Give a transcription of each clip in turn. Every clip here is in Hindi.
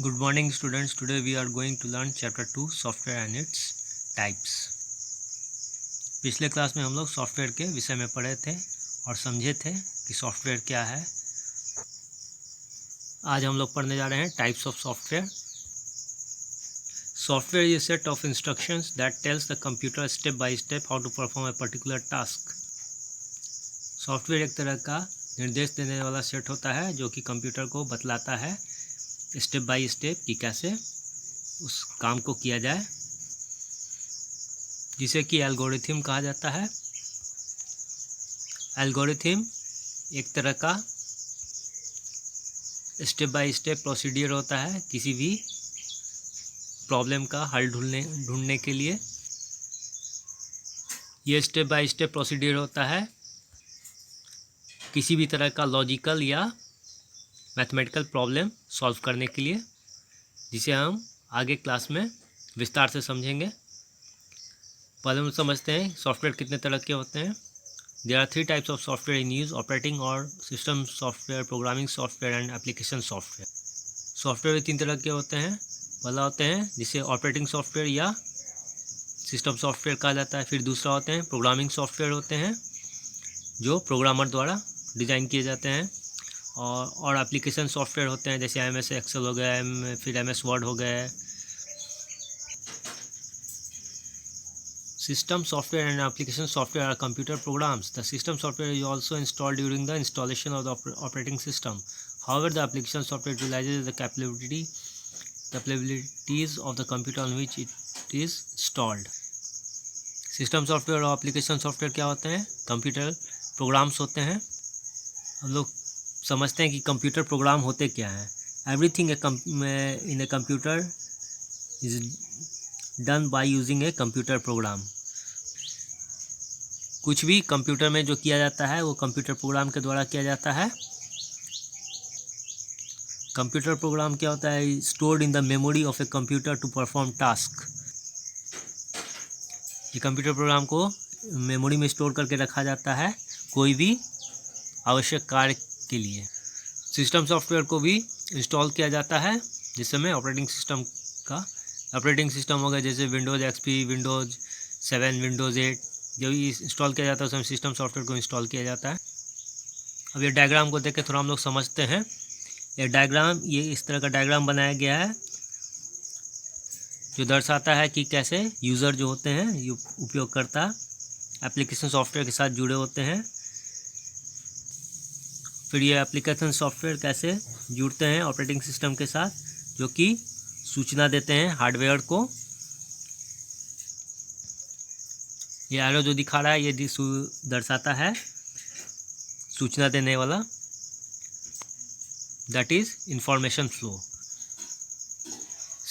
Good morning students. Today we are going to learn chapter 2 software and its types. पिछले क्लास में हम लोग सॉफ्टवेयर के विषय में पढ़े थे और समझे थे कि सॉफ्टवेयर क्या है। आज हम लोग पढ़ने जा रहे हैं types of software. Software is a set of instructions that tells the computer step by step how to perform a particular task. Software एक तरह का निर्देश देने वाला सेट होता है जो कि कंप्यूटर को बतलाता है स्टेप बाय स्टेप कि कैसे उस काम को किया जाए, जिसे कि एल्गोरिथम कहा जाता है। एल्गोरिथम एक तरह का स्टेप बाय स्टेप प्रोसीडियर होता है किसी भी प्रॉब्लम का हल ढूंढने के लिए। ये स्टेप बाय स्टेप प्रोसीडियर होता है किसी भी तरह का लॉजिकल या मैथमेटिकल प्रॉब्लम सॉल्व करने के लिए, जिसे हम आगे क्लास में विस्तार से समझेंगे। पहले हम समझते हैं सॉफ्टवेयर कितने तरह के होते हैं। There are 3 types of software in use: operating और system software, programming software and application software. Software 3 तरह के होते हैं। पहला होते हैं जिसे ऑपरेटिंग सॉफ्टवेयर या सिस्टम सॉफ्टवेयर कहा जाता है। फिर दूसरा होते हैं प्रोग्रामिंग सॉफ्टवेयर, होते हैं जो प्रोग्रामर द्वारा डिज़ाइन किए जाते हैं। और एप्लीकेशन सॉफ्टवेयर होते हैं जैसे MS एक्सेल हो गया, फिर MS वर्ड हो गया। System software and application software are computer programs. The system software is also installed during the installation of the operating system. However, the application software utilizes the capabilities of the computer on which it is installed. System software और application software क्या होते हैं? कंप्यूटर प्रोग्राम्स होते हैं। हम लोग समझते हैं कि कंप्यूटर प्रोग्राम होते क्या हैं। Everything in a computer is done by using a computer program. कुछ भी कंप्यूटर में जो किया जाता है वो कंप्यूटर प्रोग्राम के द्वारा किया जाता है। कंप्यूटर प्रोग्राम क्या होता है? Stored in the memory of a computer to perform task. ये कंप्यूटर प्रोग्राम को मेमोरी में स्टोर करके रखा जाता है कोई भी आवश्यक कार्य के लिए। सिस्टम सॉफ्टवेयर को भी इंस्टॉल किया जाता है जिस समय ऑपरेटिंग सिस्टम हो गया, जैसे विंडोज़ XP, विंडोज़ 7, विंडोज़ 8 जब भी इंस्टॉल किया जाता है उस समय सिस्टम सॉफ्टवेयर को इंस्टॉल किया जाता है। अब ये डायग्राम को देख के थोड़ा हम लोग समझते हैं। ये इस तरह का डायग्राम बनाया गया है जो दर्शाता है कि कैसे यूज़र जो होते हैं, उपयोगकर्ता एप्लीकेशन सॉफ्टवेयर के साथ जुड़े होते हैं। फिर ये एप्लीकेशन सॉफ्टवेयर कैसे जुड़ते हैं ऑपरेटिंग सिस्टम के साथ, जो कि सूचना देते हैं हार्डवेयर को। ये एरो जो दिखा रहा है ये दर्शाता है सूचना देने वाला, that is information flow.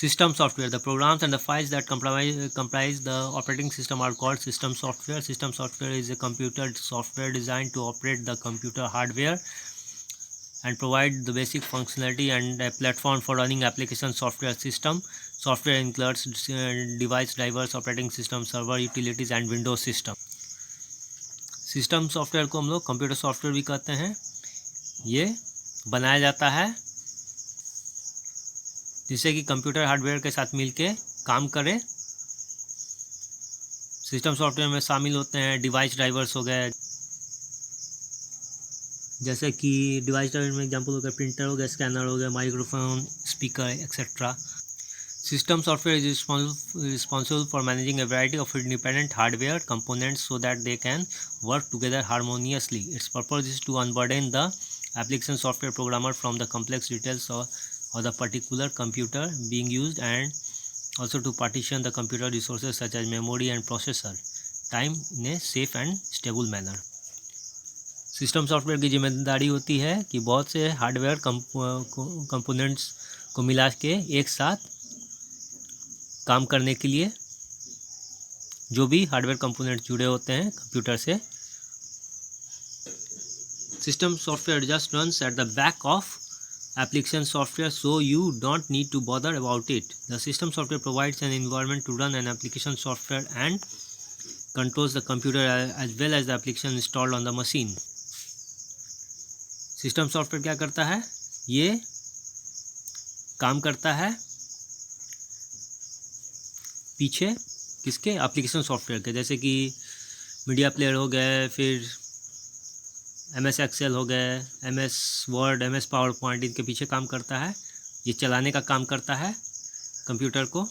System software, the programs and the files that comprise the operating system are called system software. System software is a computer software designed to operate the computer hardware and provide the basic functionality and a platform for running application software. System software includes device drivers, operating system, server, utilities and Windows system. System software को हम लोग कंप्यूटर सॉफ्टवेयर भी कहते हैं। ये बनाया जाता है जिससे कि कंप्यूटर हार्डवेयर के साथ मिलके काम करे। सिस्टम सॉफ्टवेयर में शामिल होते हैं डिवाइस ड्राइवर्स हो गए, जैसे कि डिवाइस ड्राइवर में एग्जांपल हो गया प्रिंटर हो गया, स्कैनर हो गया, microphone, speaker etcetera. System software is responsible for managing a variety of independent hardware components so that they can work together harmoniously. Its purpose is to unburden the application software programmer from the complex details or the particular computer being used, and also to partition the computer resources such as memory and processor time in a safe and stable manner. System software की जिम्मेदारी होती है कि बहुत से हार्डवेयर कंपोनेंट्स को मिला के एक साथ काम करने के लिए जो भी हार्डवेयर कंपोनेंट जुड़े होते हैं कंप्यूटर से। System software just runs at the back of application software, so you don't need to bother about it. The system software provides an environment to run an application software and controls the computer as well as the application installed on the machine. System software क्या करता है? ये काम करता है पीछे किसके, एप्लीकेशन सॉफ्टवेयर के, जैसे कि मीडिया प्लेयर हो गए, फिर MS एक्सेल हो गए, MS Word, MS power point, इनके पीछे काम करता है। ये चलाने का काम करता है कंप्यूटर को।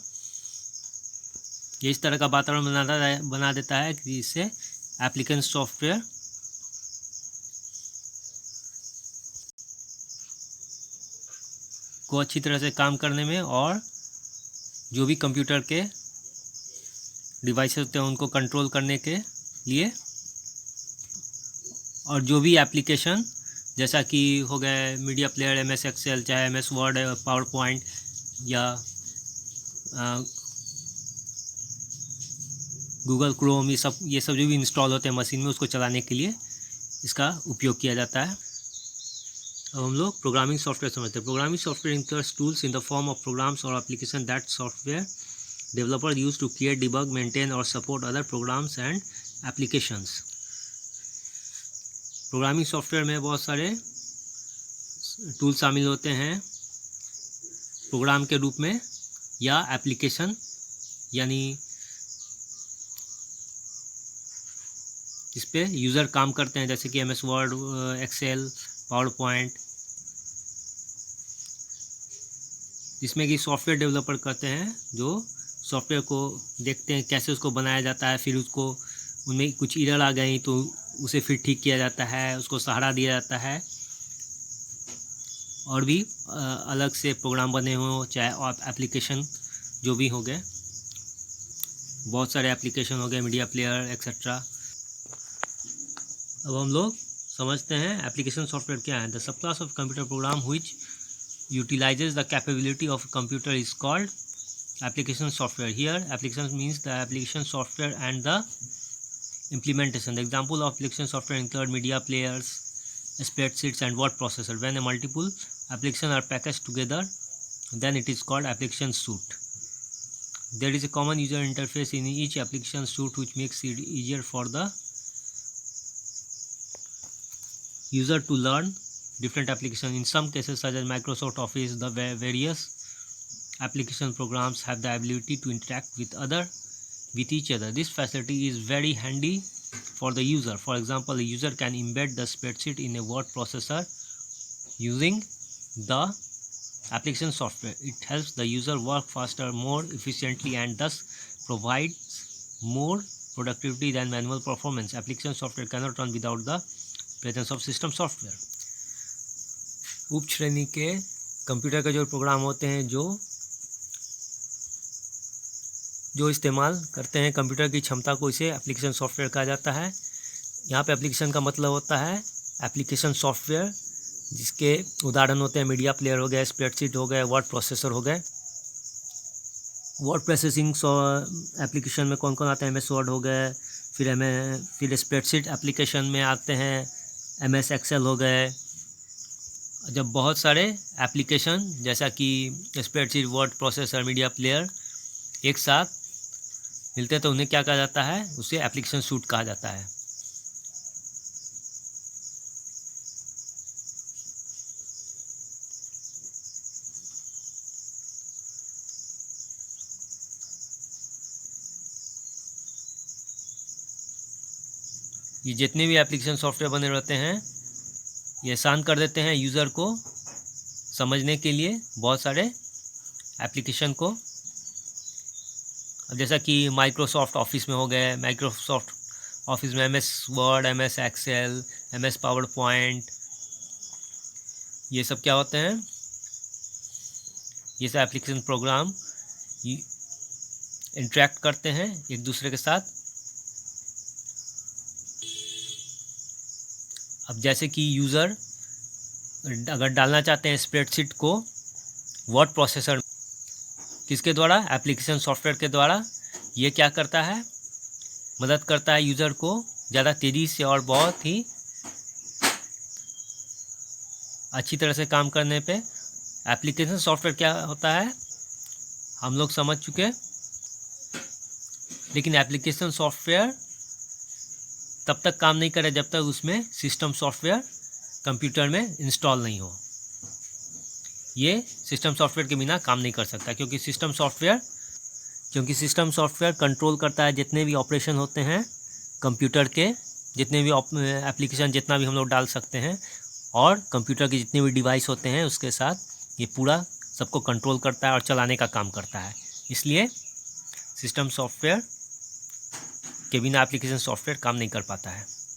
ये इस तरह का वातावरण बना देता है कि इससे एप्लीकेशन सॉफ्टवेयर को अच्छी तरह से काम करने में, और जो भी कंप्यूटर के डिवाइसेस होते हैं उनको कंट्रोल करने के लिए, और जो भी एप्लीकेशन जैसा कि हो गए मीडिया प्लेयर, MS एक्सेल, चाहे MS वर्ड, पावर पॉइंट, या गूगल क्रोम, ये सब जो भी इंस्टॉल होते हैं मशीन में, उसको चलाने के लिए इसका उपयोग किया जाता है। अब हम लोग प्रोग्रामिंग सॉफ्टवेयर समझते हैं। Programming software includes tools in the form of programs और application that software developer use to create, debug, maintain और support other programs and applications. Programming software में बहुत सारे टूल शामिल होते हैं प्रोग्राम के रूप में, या एप्लीकेशन, यानी इस पे यूज़र काम करते हैं, जैसे कि MS Word, Excel, PowerPoint, जिसमें कि सॉफ्टवेयर डेवलपर करते हैं, जो सॉफ्टवेयर को देखते हैं कैसे उसको बनाया जाता है, फिर उसको उनमें कुछ एरर आ गई तो उसे फिर ठीक किया जाता है, उसको सहारा दिया जाता है। और भी अलग से प्रोग्राम बने हों, चाहे एप्लीकेशन जो भी हो गए, बहुत सारे एप्लीकेशन हो गए, मीडिया प्लेयर एक्सेट्रा। अब हम लोग समझते हैं एप्लीकेशन सॉफ्टवेयर क्या है। The sub class of computer program which utilises the capability of computer is called application software. Here application means the application software and the implementation. The example of application software include media players, spreadsheets and word processor. When a multiple applications are packaged together, then it is called application suite. There is a common user interface in each application suite which makes it easier for the user to learn different applications. In some cases such as Microsoft Office, the various application programs have the ability to interact with each other. This facility is very handy for the user. For example, a user can embed the spreadsheet in a word processor using the application software. It helps the user work faster, more efficiently, and thus provides more productivity than manual performance. Application software cannot run without the presence of system software. उप श्रेणी के कंप्यूटर के जो प्रोग्राम होते हैं जो इस्तेमाल करते हैं कंप्यूटर की क्षमता को, इसे एप्लीकेशन सॉफ्टवेयर कहा जाता है। यहाँ पे एप्लीकेशन का मतलब होता है एप्लीकेशन सॉफ्टवेयर, जिसके उदाहरण होते हैं मीडिया प्लेयर हो गए, स्प्रेडशीट हो गए, वर्ड प्रोसेसर हो गए। वर्ड प्रोसेसिंग एप्लीकेशन में कौन कौन आते हैं? MS वर्ड हो गए, फिर स्प्रेडशीट एप्लीकेशन में आते हैं MS एक्सेल हो गए। जब बहुत सारे एप्लीकेशन जैसा कि spreadsheet, word processor, media player एक साथ मिलते हैं तो उन्हें क्या कहा जाता है? उसे एप्लीकेशन सूट कहा जाता है। ये जितने भी एप्लीकेशन सॉफ्टवेयर बने रहते हैं ये आसान कर देते हैं यूज़र को समझने के लिए बहुत सारे एप्लीकेशन को। अब जैसा कि माइक्रोसॉफ्ट ऑफिस में हो गए, माइक्रोसॉफ्ट ऑफिस में MS Word, MS Excel, MS PowerPoint, ये सब क्या होते हैं? ये सब एप्लीकेशन प्रोग्राम इंटरेक्ट करते हैं एक दूसरे के साथ। अब जैसे कि यूज़र अगर डालना चाहते हैं स्प्रेडशीट को वर्ड प्रोसेसर, किसके द्वारा? एप्लीकेशन सॉफ्टवेयर के द्वारा। ये क्या करता है? मदद करता है यूज़र को ज़्यादा तेज़ी से और बहुत ही अच्छी तरह से काम करने पे। एप्लीकेशन सॉफ्टवेयर क्या होता है हम लोग समझ चुके, लेकिन एप्लीकेशन सॉफ्टवेयर तब तक काम नहीं करे जब तक उसमें सिस्टम सॉफ्टवेयर कंप्यूटर में इंस्टॉल नहीं हो। ये सिस्टम सॉफ्टवेयर के बिना काम नहीं कर सकता, क्योंकि सिस्टम सॉफ्टवेयर कंट्रोल करता है जितने भी ऑपरेशन होते हैं कंप्यूटर के, जितने भी एप्लीकेशन जितना भी हम लोग डाल सकते हैं, और कंप्यूटर के जितने भी डिवाइस होते हैं उसके साथ ये पूरा सबको कंट्रोल करता है और चलाने का काम करता है। इसलिए सिस्टम सॉफ्टवेयर के बिना एप्लीकेशन सॉफ्टवेयर काम नहीं कर पाता है।